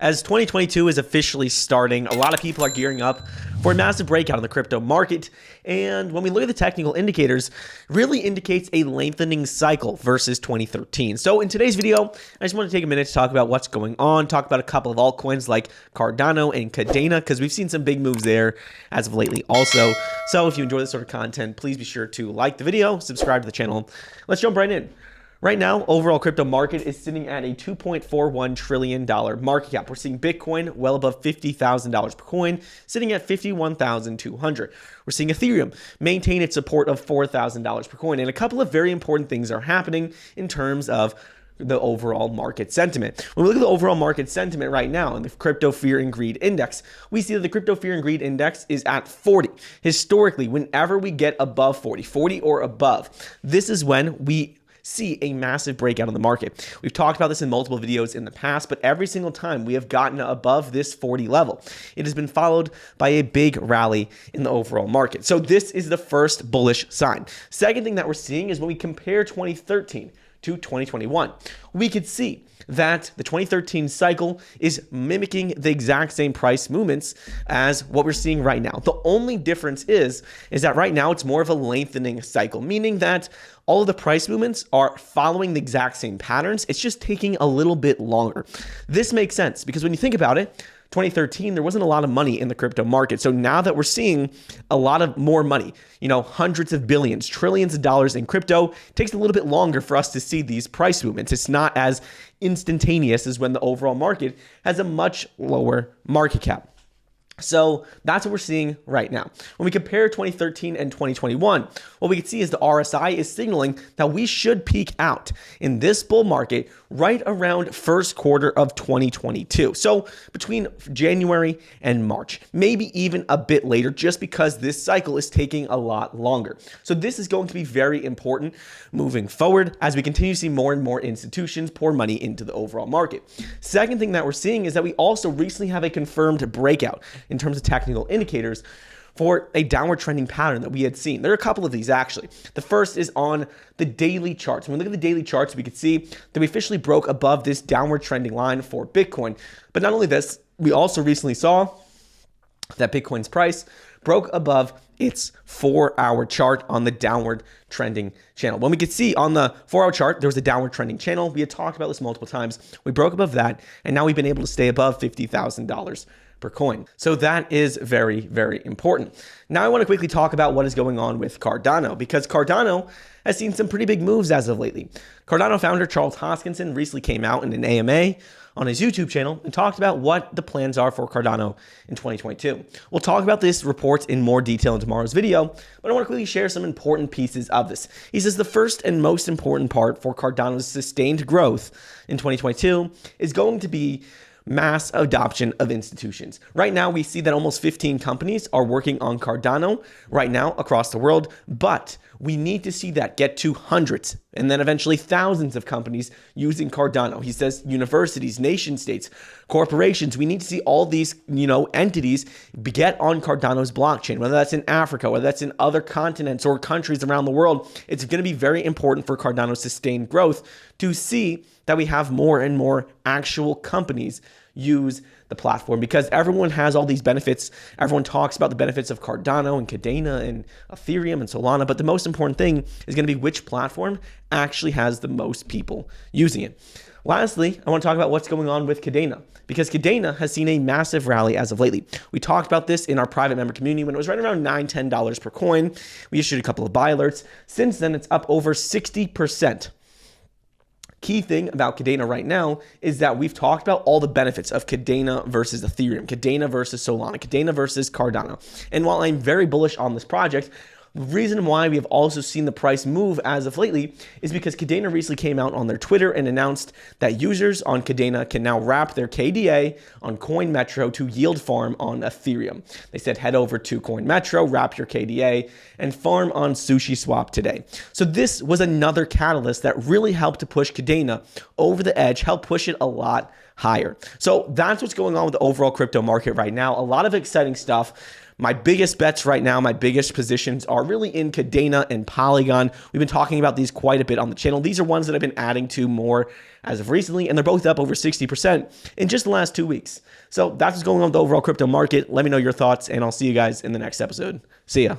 As 2022 is officially starting, a lot of people are gearing up for a massive breakout in the crypto market. And when we look at the technical indicators, it really indicates a lengthening cycle versus 2013. So in today's video, I just want to take a minute to talk about what's going on, talk about a couple of altcoins like Cardano and Kadena, because we've seen some big moves there as of lately also. So if you enjoy this sort of content, please be sure to like the video, subscribe to the channel. Let's jump right in. Right now, overall crypto market is sitting at a $2.41 trillion market cap. We're seeing Bitcoin well above $50,000 per coin, sitting at $51,200. We're seeing Ethereum maintain its support of $4,000 per coin. And a couple of very important things are happening in terms of the overall market sentiment. When we look at the overall market sentiment right now in the crypto fear and greed index, we see that the crypto fear and greed index is at 40. Historically, whenever we get above 40 or above, this is when we see a massive breakout in the market. We've talked about this in multiple videos in the past, but every single time we have gotten above this 40 level, it has been followed by a big rally in the overall market. So this is the first bullish sign. Second thing that we're seeing is when we compare 2013 to 2021, we could see that the 2013 cycle is mimicking the exact same price movements as what we're seeing right now. The only difference is that right now it's more of a lengthening cycle, meaning that all of the price movements are following the exact same patterns. It's just taking a little bit longer. This makes sense because when you think about it, 2013, there wasn't a lot of money in the crypto market. So now that we're seeing a lot of more money, hundreds of billions, trillions of dollars in crypto, it takes a little bit longer for us to see these price movements. It's not as instantaneous as when the overall market has a much lower market cap. So that's what we're seeing right now. When we compare 2013 and 2021, what we can see is the RSI is signaling that we should peak out in this bull market right around first quarter of 2022. So between January and March, maybe even a bit later, just because this cycle is taking a lot longer. So this is going to be very important moving forward as we continue to see more and more institutions pour money into the overall market. Second thing that we're seeing is that we also recently have a confirmed breakout in terms of technical indicators for a downward trending pattern that we had seen. There are a couple of these actually. The first is on the daily charts. When we look at the daily charts, we could see that we officially broke above this downward trending line for Bitcoin. But not only this, we also recently saw that Bitcoin's price broke above its 4-hour chart on the downward trending channel. When we could see on the 4-hour chart, there was a downward trending channel. We had talked about this multiple times. We broke above that, and now we've been able to stay above $50,000 per coin. So that is very, very important. Now I want to quickly talk about what is going on with Cardano, because Cardano has seen some pretty big moves as of lately. Cardano founder Charles Hoskinson recently came out in an AMA on his YouTube channel and talked about what the plans are for Cardano in 2022. We'll talk about this report in more detail in tomorrow's video, but I want to quickly share some important pieces of this. He says the first and most important part for Cardano's sustained growth in 2022 is going to be mass adoption of institutions. Right now, we see that almost 15 companies are working on Cardano right now across the world, but we need to see that get to hundreds and then eventually thousands of companies using Cardano. He says universities, nation states, corporations, we need to see all these, entities get on Cardano's blockchain, whether that's in Africa, whether that's in other continents or countries around the world. It's going to be very important for Cardano's sustained growth to see that we have more and more actual companies use the platform, because everyone has all these benefits. Everyone talks about the benefits of Cardano and Kadena and Ethereum and Solana, but the most important thing is going to be which platform actually has the most people using it. Lastly, I want to talk about what's going on with Kadena, because Kadena has seen a massive rally as of lately. We talked about this in our private member community when it was right around $9, $10 per coin. We issued a couple of buy alerts. Since then, it's up over 60%. Key thing about Kadena right now is that we've talked about all the benefits of Kadena versus Ethereum, Kadena versus Solana, Kadena versus Cardano. And while I'm very bullish on this project, the reason why we have also seen the price move as of lately is because Kadena recently came out on their Twitter and announced that users on Kadena can now wrap their KDA on CoinMetro to yield farm on Ethereum. They said head over to CoinMetro, wrap your KDA, and farm on SushiSwap today. So this was another catalyst that really helped to push Kadena over the edge, helped push it a lot higher. So that's what's going on with the overall crypto market right now. A lot of exciting stuff. My biggest bets right now, my biggest positions are really in Kadena and Polygon. We've been talking about these quite a bit on the channel. These are ones that I've been adding to more as of recently, and they're both up over 60% in just the last 2 weeks. So that's what's going on with the overall crypto market. Let me know your thoughts, and I'll see you guys in the next episode. See ya.